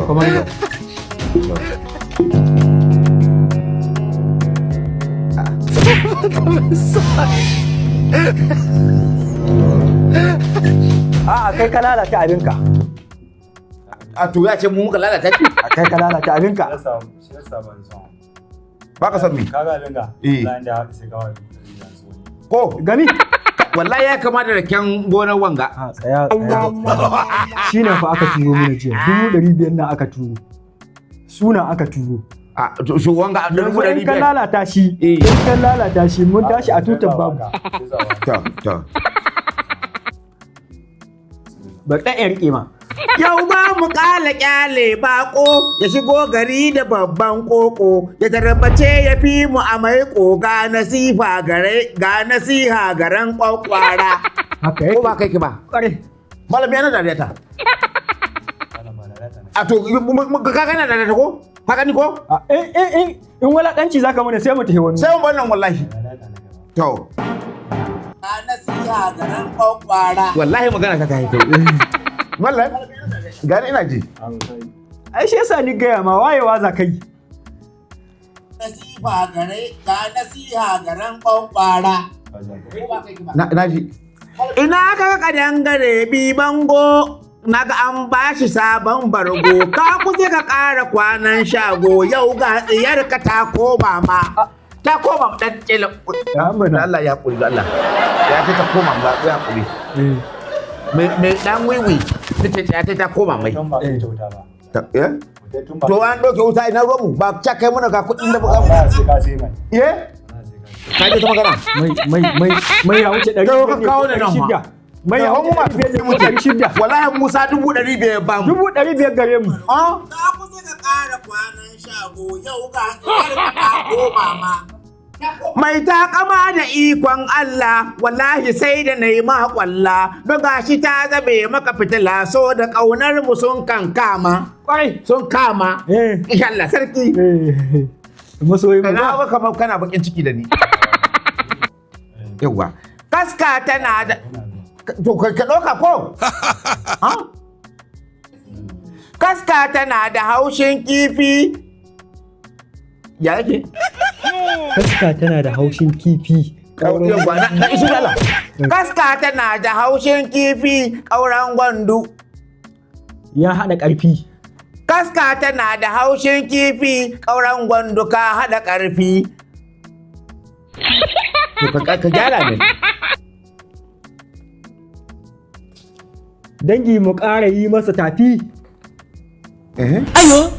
Kuma yau. A'a kai ka lalata abinka. A to ya ce mu muka lalata ki? A kai ka lalata abinka. Shi yasa ban son. Ba ka son me? Kaga dinga. Bayan da haka sai ka wani. Ko Gani? wallahi ya kamata da kyan gonar wanga. A tsaya. Shi ne fa aka turo mana jiya. 500 nan aka turo. Suna aka turo. A to shi wanga a Yanzu in ka lalata shi. In ka lalata shi mun tashi a tutar babu. To. Ba ɗan ƴan ƙima. Yau ba mu kyale bako ya shigo gari da babban koko ya tarbace ya fi mu a maiko ga nasiha garan kwakwara. Haka yake. Ko ba kai ki ba? Ƙware. Malami yana da data. A to ka gana da data ko? Ka gani ko? In walaƙanci zaka mana sai mu tafi wani. Sai mun wannan wallahi. To. Ga nasiha garan kwakwara. Wallahi magana ta kai kai. Wallahi gani ina ji. Ai shi yasa ni gaya ma wayewa za ka yi. Nasiha garan kwakwara. Na ji. Ina ka kadangare bi bango naga an bashi sabon bargo ka kusa ka ƙara kwanan shago yau ga tsiyar ka ta koma ma. Ta koma dan kila. Allah ya kuri Allah. Ya ta koma ba ya kuri. Me dan wiwi ta koma mai. To an ɗauke wuta ina romu ba ca kai mana ga kuɗin da ba sai ka sai mai. Ka ji ta magana? Mai ya wuce 600. Mai ya wuce 600. Wallahi Musa 500 ba mu. 500 gare mu. Ka kusa ka ƙara kwanan shago yau ga ka koma ma. Mai takama da ikon Allah wallahi sai da na yi kwalla don gashi ta zabe maka fitila so da ƙaunar mu sun kankama. Ƙwarai. Sun kama. Insha Allah sarki. Masoyi mu. Na ga kamar kana bakin ciki da ni. Yawwa. Kaska tana da to ka ɗauka ko? Kaska tana da haushin kifi. Ya yake? Kaska tana da haushin kifi. Na isu da Allah. Kaska tana da haushin kifi ƙauran gwandu. Ya haɗa ƙarfi. Kaska tana da haushin kifi ƙauran gwandu ka haɗa ƙarfi. Ka gyara ne. Dangi mu ƙara yi masa tafi. Ayo!